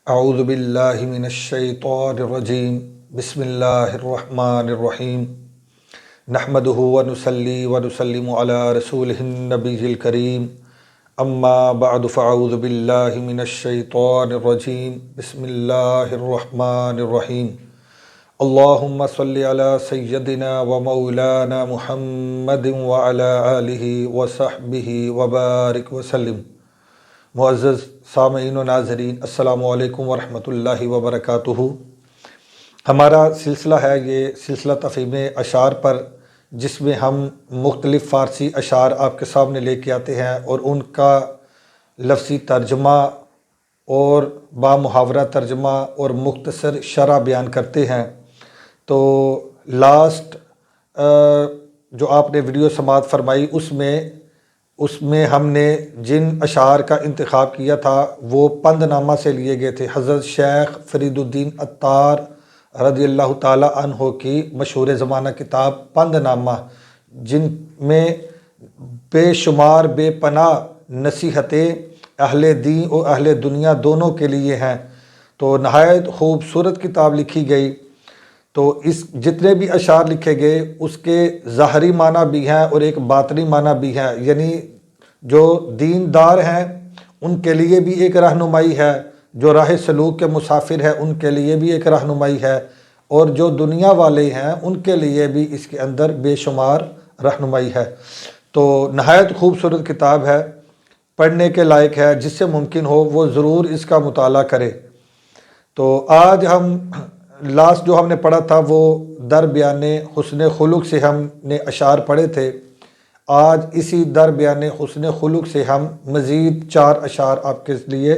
اعوذ باللہ من الشیطان الرجیم بسم اللہ الرحمن الرحیم نحمدہ ونصلی ونسلم علی رسولہ النبی الکریم اما بعد فاعوذ باللہ من الشیطان الرجیم بسم اللہ الرحمن الرحیم اللہم صلی علی سیدنا و مولانا محمد وعلی آلہ وصحبہ وبارک وسلم۔ معزز سامعین و ناظرین، السلام علیکم ورحمۃ اللہ وبرکاتہ۔ ہمارا سلسلہ ہے یہ سلسلہ تفہیم اشعار پر، جس میں ہم مختلف فارسی اشعار آپ کے سامنے لے کے آتے ہیں اور ان کا لفظی ترجمہ اور با محاورہ ترجمہ اور مختصر شرح بیان کرتے ہیں۔ تو لاسٹ جو آپ نے ویڈیو سماعت فرمائی اس میں ہم نے جن اشعار کا انتخاب کیا تھا وہ پند نامہ سے لیے گئے تھے۔ حضرت شیخ فرید الدین عطار رضی اللہ تعالی عنہ کی مشہور زمانہ کتاب پند نامہ، جن میں بے شمار بے پناہ نصیحتیں اہل دین اور اہل دنیا دونوں کے لیے ہیں۔ تو نہایت خوبصورت کتاب لکھی گئی۔ تو اس جتنے بھی اشعار لکھے گئے اس کے ظاہری معنی بھی ہیں اور ایک باطنی معنی بھی ہیں، یعنی جو دیندار ہیں ان کے لیے بھی ایک رہنمائی ہے، جو راہ سلوک کے مسافر ہیں ان کے لیے بھی ایک رہنمائی ہے، اور جو دنیا والے ہیں ان کے لیے بھی اس کے اندر بے شمار رہنمائی ہے۔ تو نہایت خوبصورت کتاب ہے، پڑھنے کے لائق ہے، جس سے ممکن ہو وہ ضرور اس کا مطالعہ کرے۔ تو آج ہم لاسٹ جو ہم نے پڑھا تھا وہ در بیان حسن خلق سے ہم نے اشعار پڑھے تھے۔ آج اسی در بیان حسن خلق سے ہم مزید 4 اشعار آپ کے لیے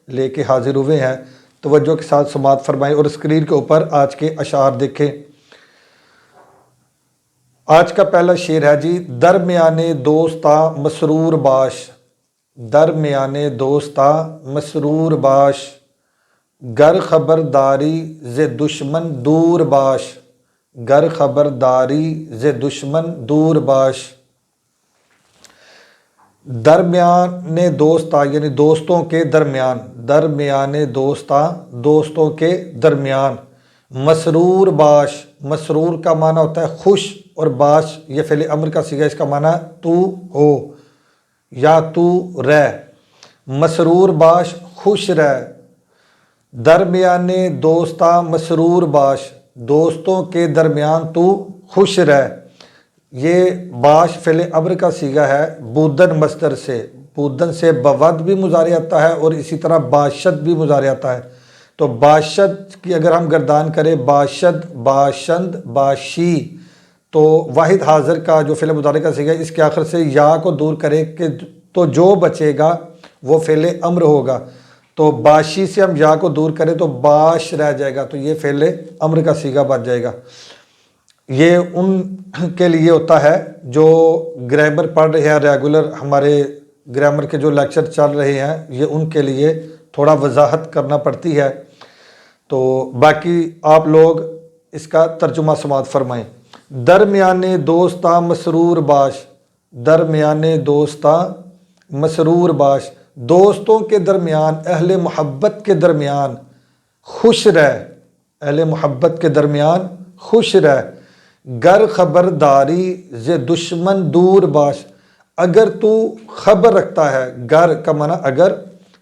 لے کے حاضر ہوئے ہیں۔ توجہ کے ساتھ سماعت فرمائیں اور اسکرین کے اوپر آج کے اشعار دیکھیں۔ آج کا پہلا شعر ہے جی، درمیان دوستاں مسرور باش، درمیان دوستاں مسرور باش، گر خبرداری ز دشمن دور باش، گر خبرداری ز دشمن دور باش۔ درمیان دوستاں یعنی دوستوں کے درمیان، درمیان دوستاں دوستوں کے درمیان، مسرور باش، مسرور کا معنی ہوتا ہے خوش، اور باش یہ فعل امر کا صیغہ، اس کا معنی تو ہو یا تو رہ۔ مسرور باش خوش رہ، درمیان دوستاں مسرور باش، دوستوں کے درمیان تو خوش رہ۔ یہ باش فعل امر کا صیغہ ہے بودن مصدر سے، بودن سے بود بھی مضارع آتا ہے اور اسی طرح باشد بھی مضارع آتا ہے۔ تو باشد کی اگر ہم گردان کریں، باشد، باشند، باشی، تو واحد حاضر کا جو فعل مضارع کا صیغہ ہے اس کے آخر سے یا کو دور کرے کہ تو جو بچے گا وہ فعل امر ہوگا۔ تو باشی سے ہم یا کو دور کریں تو باش رہ جائے گا، تو یہ فعل امر کا صیغہ بن جائے گا۔ یہ ان کے لیے ہوتا ہے جو گرامر پڑھ رہے ہیں ریگولر، ہمارے گرامر کے جو لیکچر چل رہے ہیں، یہ ان کے لیے تھوڑا وضاحت کرنا پڑتی ہے۔ تو باقی آپ لوگ اس کا ترجمہ سماعت فرمائیں۔ درمیان دوستاں مسرور باش، درمیان دوستاں مسرور باش، دوستوں کے درمیان، اہل محبت کے درمیان خوش رہ، اہل محبت کے درمیان خوش رہ۔ گر خبرداری ز دشمن دور باش، اگر تو خبر رکھتا ہے، گر کا معنی اگر،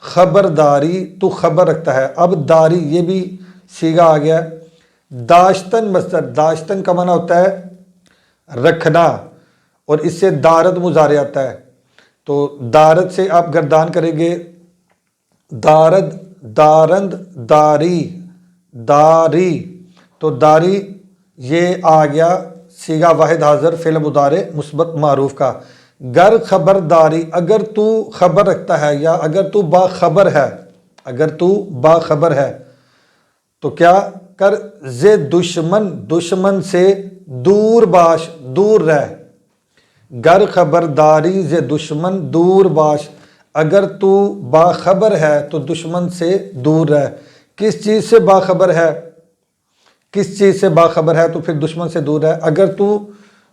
خبرداری تو خبر رکھتا ہے۔ اب داری یہ بھی صیغہ آ گیا ہے، داشتن مصدر، داشتن کا معنی ہوتا ہے رکھنا، اور اس سے دارد مضارع آتا ہے۔ تو دارد سے آپ گردان کریں گے، دارد، دارند، داری، داری، تو داری یہ آ گیا صیغہ واحد حاضر فعل مضارع مثبت معروف کا۔ گر خبرداری، اگر تو خبر رکھتا ہے یا اگر تو باخبر ہے، اگر تو باخبر ہے تو کیا کر، ز دشمن، دشمن سے دور باش، دور رہ۔ گر خبرداری ز دشمن دور باش، اگر تو باخبر ہے تو دشمن سے دور رہ۔ کس چیز سے باخبر ہے، کس چیز سے باخبر ہے تو پھر دشمن سے دور رہ۔ اگر تو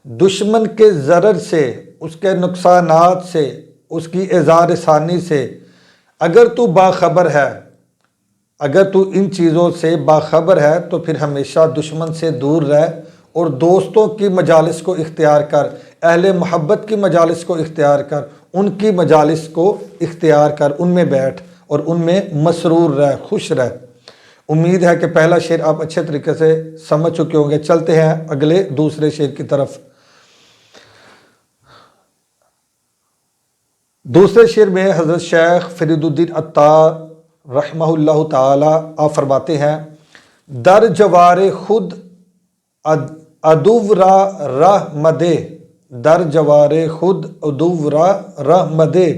دشمن کے ضرر سے، اس کے نقصانات سے، اس کی اظہار ثانی سے اگر تو باخبر ہے، اگر تو ان چیزوں سے باخبر ہے تو پھر ہمیشہ دشمن سے دور رہ اور دوستوں کی مجالس کو اختیار کر، اہل محبت کی مجالس کو اختیار کر، ان کی مجالس کو اختیار کر، ان میں بیٹھ اور ان میں مسرور رہ، خوش رہ۔ امید ہے کہ پہلا شعر آپ اچھے طریقے سے سمجھ چکے ہوں گے۔ چلتے ہیں اگلے دوسرے شعر کی طرف۔ دوسرے شعر میں حضرت شیخ فرید الدین عطار رحمہ اللہ تعالی آپ فرماتے ہیں، در جوار خود عدو را راہ مدے، در جوار خود عدو را راہ مدے،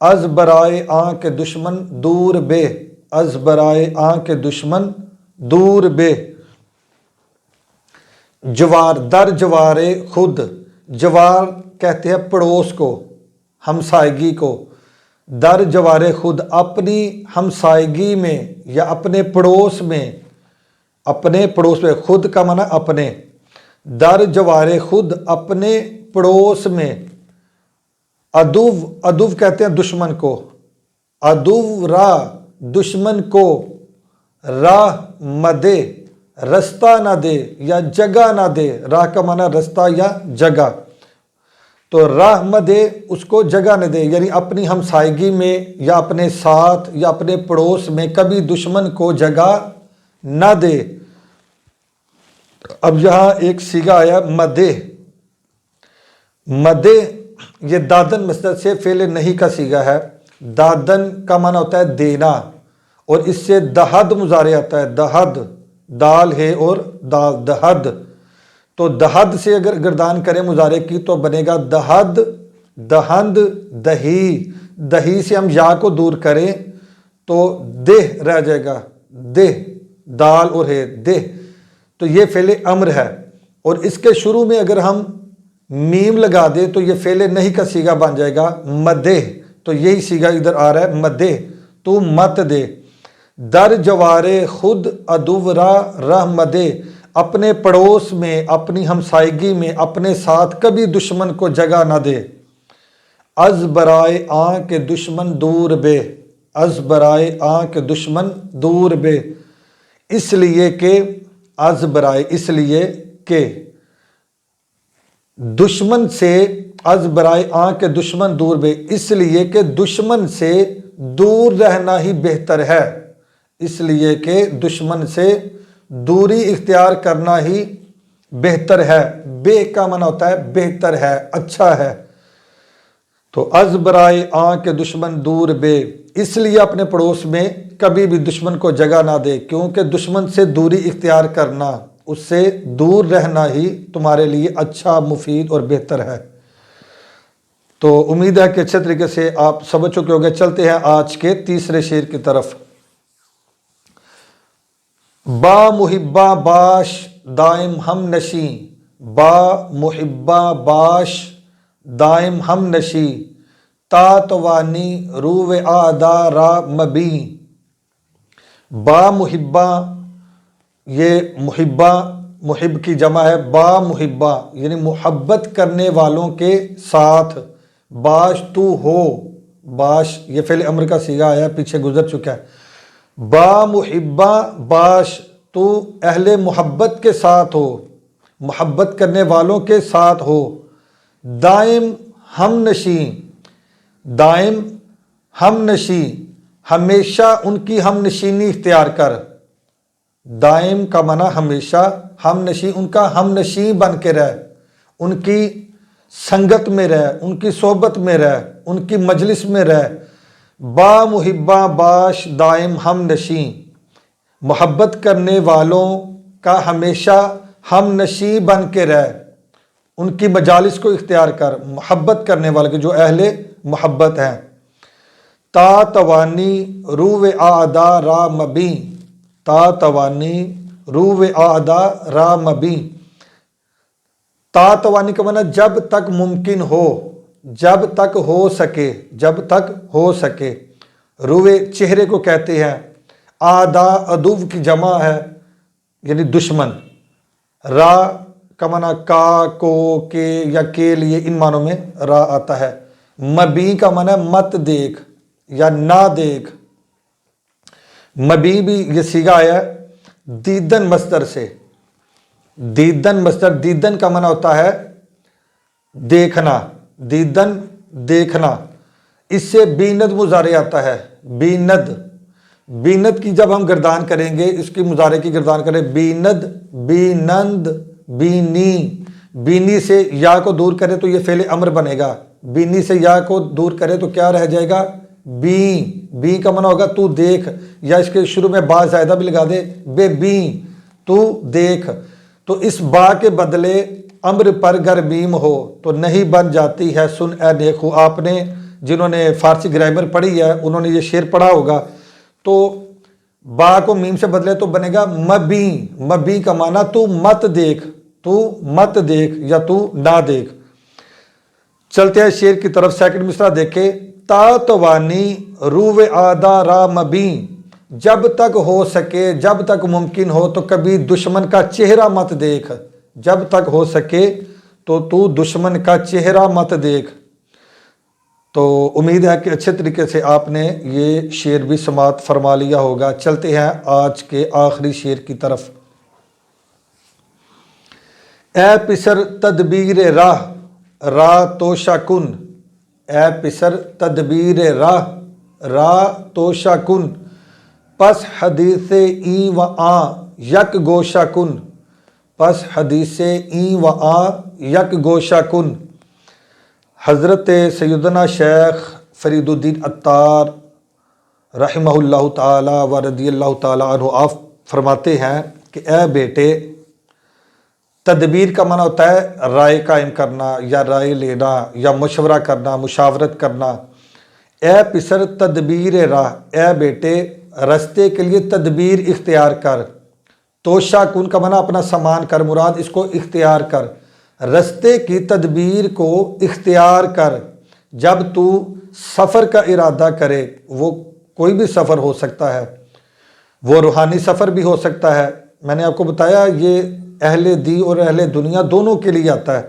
از برائے آنکھ دشمن دور بے، از برائے آنکھ دشمن دور بے۔ جوار، در جوار خود، جوار کہتے ہیں پڑوس کو، ہمسائیگی کو۔ در جوار خود، اپنی ہمسائیگی میں یا اپنے پڑوس میں، اپنے پڑوس میں، خود کا معنی اپنے، در جوار خود اپنے پڑوس میں، عدو، عدو کہتے ہیں دشمن کو، عدو راہ دشمن کو، راہ مدے رستہ نہ دے یا جگہ نہ دے، راہ کا معنی رستہ یا جگہ، تو راہ مدے اس کو جگہ نہ دے، یعنی اپنی ہمسائیگی میں یا اپنے ساتھ یا اپنے پڑوس میں کبھی دشمن کو جگہ نہ دے۔ اب یہاں ایک صیغہ آیا مدے، مدے یہ دادن مصدر سے فعل نہیں کا صیغہ ہے۔ دادن کا معنی ہوتا ہے دینا، اور اس سے دہد مضارع آتا ہے، دہد، دال ہے اور دال، دہد، تو دہد سے اگر گردان کریں مضارع کی تو بنے گا دہد، دہند، دہی، دہی سے ہم یا کو دور کریں تو دہ رہ جائے گا، دہ، دال اور ہے دہ، تو یہ فعل امر ہے، اور اس کے شروع میں اگر ہم میم لگا دیں تو یہ فعل نہیں کا صیغہ بن جائے گا مدے، تو یہی صیغہ ادھر آ رہا ہے مدے، تو مت دے۔ در جوار خود عدو را راہ مدے، اپنے پڑوس میں، اپنی ہمسائیگی میں، اپنے ساتھ کبھی دشمن کو جگہ نہ دے۔ از برائے آنکھ دشمن دور بے، از برائے آنکھ دشمن دور بے، اس لیے کہ، از برائے اس لیے کہ، دشمن سے، از برائے آنکھ دشمن دور بے، اس لیے کہ دشمن سے دور رہنا ہی بہتر ہے، اس لیے کہ دشمن سے دوری اختیار کرنا ہی بہتر ہے۔ بے کا معنی ہوتا ہے بہتر ہے، اچھا ہے، تو از برائے آنکھ دشمن دور بے، اس لیے اپنے پڑوس میں کبھی بھی دشمن کو جگہ نہ دے، کیونکہ دشمن سے دوری اختیار کرنا، اس سے دور رہنا ہی تمہارے لیے اچھا، مفید اور بہتر ہے۔ تو امید ہے کہ اچھے طریقے سے آپ سمجھ چکے ہوں گے۔ چلتے ہیں آج کے تیسرے شعر کی طرف۔ با محبہ باش دائم ہم نشیں، با محبہ باش دائم ہم نشیں، تا توانی رو آدا را مبیں۔ با محبہ، یہ محبہ، محب کی جمع ہے، با محبہ یعنی محبت کرنے والوں کے ساتھ، باش تو ہو، باش یہ فعل امر کا صیغہ آیا، پیچھے گزر چکا ہے۔ با محبہ باش، تو اہل محبت کے ساتھ ہو، محبت کرنے والوں کے ساتھ ہو، دائم ہم نشیں، دائم ہم نشیں، ہمیشہ ان کی ہم نشینی اختیار کر، دائم کا معنی ہمیشہ، ہم نشیں ان کا ہم نشیں بن کے رہ، ان کی سنگت میں رہ، ان کی صحبت میں رہ، ان کی مجلس میں رہ۔ با محبہ باش دائم ہم نشیں، محبت کرنے والوں کا ہمیشہ ہم نشیں بن کے رہ، ان کی مجالس کو اختیار کر، محبت کرنے والے کے جو اہل محبت ہیں۔ تا توانی رو آدا را مبیں، تا توانی رو آدا را مبیں، تا توانی کا معنی جب تک ممکن ہو، جب تک ہو سکے، جب تک ہو سکے، روے چہرے کو کہتے ہیں، آدا عدو کی جمع ہے یعنی دشمن، را کا معنی کا، کو، کے یا کے لیے ان معنوں میں را آتا ہے، مبیں کا معنی مت دیکھ یا نہ دیکھ، مبی بھی یہ سیگا آیا ہے دیدن مصدر سے. دیدن مصدر، دیدن کا معنی ہوتا ہے دیکھنا، دیدن دیکھنا. اس سے بیند مضارع آتا ہے، بیند. بیند کی جب ہم گردان کریں گے، اس کی مضارع کی گردان کریں بیند، بینند، بینی. بینی سے یا کو دور کرے تو یہ فعل امر بنے گا. بینی سے یا کو دور کرے تو کیا رہ جائے گا؟ بی. بی کا معنی ہوگا تو دیکھ، یا اس کے شروع میں با زائدہ بھی لگا دے، بے بی، تو دیکھ. تو اس با کے بدلے امر پر گر میم ہو تو نہیں بن جاتی ہے سن اے نیک ہو. آپ نے جنہوں نے فارسی گرامر پڑھی ہے انہوں نے یہ شعر پڑھا ہوگا. تو با کو میم سے بدلے تو بنے گا مبی. مبی کا معنی تو مت دیکھ، تو مت دیکھ یا تو نہ دیکھ. چلتے ہیں شعر کی طرف. سیکنڈ مصرع دیکھیں. تا توانی روح آدھا را مبی، جب تک ہو سکے، جب تک ممکن ہو تو کبھی دشمن کا چہرہ مت دیکھ. جب تک ہو سکے تو دشمن کا چہرہ مت دیکھ. تو امید ہے کہ اچھے طریقے سے آپ نے یہ شعر بھی سماعت فرما لیا ہوگا. چلتے ہیں آج کے آخری شعر کی طرف. اے پسر تدبیر راہ راہ توشہ کن، اے پسر تدبیر راہ راہ توشہ کن، پس حدیث ای و آ یک گوشہ کن، پس حدیث ای و آ یک گوشہ کن. حضرت سیدنا شیخ فرید الدین عطار رحمہ اللہ تعالی و رضی اللہ تعالی عنہ آپ فرماتے ہیں کہ اے بیٹے، تدبیر کا معنی ہوتا ہے رائے قائم کرنا یا رائے لینا یا مشورہ کرنا، مشاورت کرنا. اے پسر تدبیر راہ، اے بیٹے رستے کے لیے تدبیر اختیار کر. توشہ کن کا معنی اپنا سامان کر، مراد اس کو اختیار کر. رستے کی تدبیر کو اختیار کر. جب تو سفر کا ارادہ کرے، وہ کوئی بھی سفر ہو سکتا ہے، وہ روحانی سفر بھی ہو سکتا ہے. میں نے آپ کو بتایا یہ اہل دی اور اہل دنیا دونوں کے لیے آتا ہے،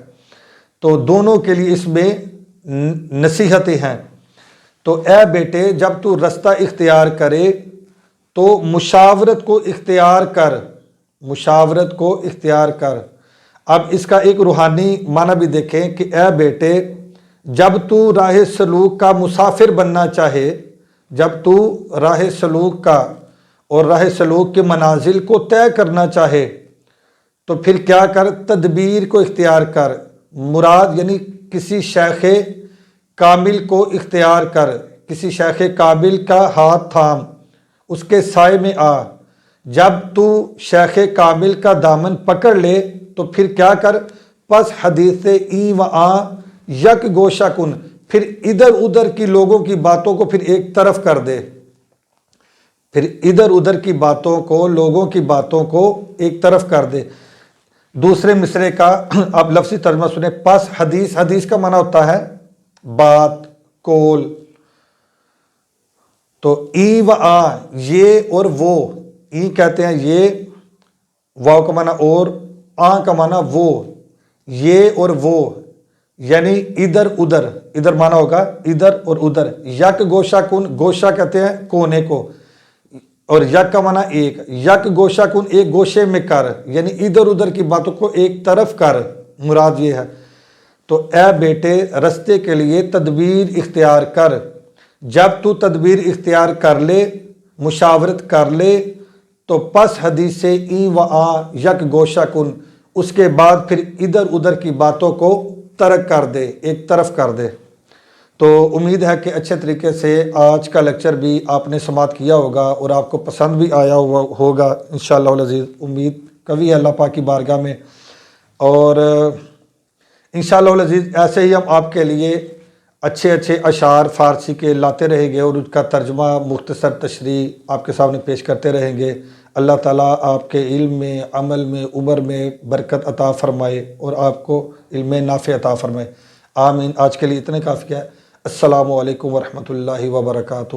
تو دونوں کے لیے اس میں نصیحتیں ہیں. تو اے بیٹے جب تو رستہ اختیار کرے تو مشاورت کو اختیار کر، مشاورت کو اختیار کر. اب اس کا ایک روحانی معنی بھی دیکھیں کہ اے بیٹے جب تو راہ سلوک کا مسافر بننا چاہے، جب تو راہ سلوک کا اور راہ سلوک کے منازل کو طے کرنا چاہے تو پھر کیا کر؟ تدبیر کو اختیار کر. مراد یعنی کسی شیخ کامل کو اختیار کر، کسی شیخ کامل کا ہاتھ تھام، اس کے سائے میں آ. جب تو شیخ کامل کا دامن پکڑ لے تو پھر کیا کر؟ پس حدیث ای و آ یک گوشہ کن، پھر ادھر ادھر کی لوگوں کی باتوں کو پھر ایک طرف کر دے. پھر ادھر ادھر کی باتوں کو، لوگوں کی باتوں کو ایک طرف کر دے. دوسرے مصرے کا اب لفظی ترجمہ سنیں. پس حدیث، حدیث کا معنی ہوتا ہے بات، قول. تو ای و آ یہ اور وہ، ای کہتے ہیں یہ، واو کا معنی اور، آ کا معنی وہ، یہ اور وہ یعنی ادھر ادھر. ادھر معنی ہوگا ادھر اور ادھر. یک گوشہ کن، گوشہ کہتے ہیں کونے کو، اور یک کا معنی ایک. یک گوشہ کن ایک گوشے میں کر، یعنی ادھر ادھر کی باتوں کو ایک طرف کر، مراد یہ ہے. تو اے بیٹے رستے کے لیے تدبیر اختیار کر. جب تو تدبیر اختیار کر لے، مشاورت کر لے تو پس حدیث ای و آ یک گوشہ کن، اس کے بعد پھر ادھر ادھر کی باتوں کو ترک کر دے، ایک طرف کر دے. تو امید ہے کہ اچھے طریقے سے آج کا لیکچر بھی آپ نے سماعت کیا ہوگا اور آپ کو پسند بھی آیا ہوگا انشاءاللہ العزیز. امید کبھی اللہ پاک کی بارگاہ میں، اور انشاءاللہ العزیز ایسے ہی ہم آپ کے لیے اچھے اچھے اشعار فارسی کے لاتے رہیں گے اور ان کا ترجمہ، مختصر تشریح آپ کے سامنے پیش کرتے رہیں گے. اللہ تعالیٰ آپ کے علم میں، عمل میں، عمر میں برکت عطا فرمائے اور آپ کو علم نافع عطا فرمائے. آمین. آج کے لیے اتنے کافی ہے. السلام علیکم ورحمۃ اللہ وبرکاتہ.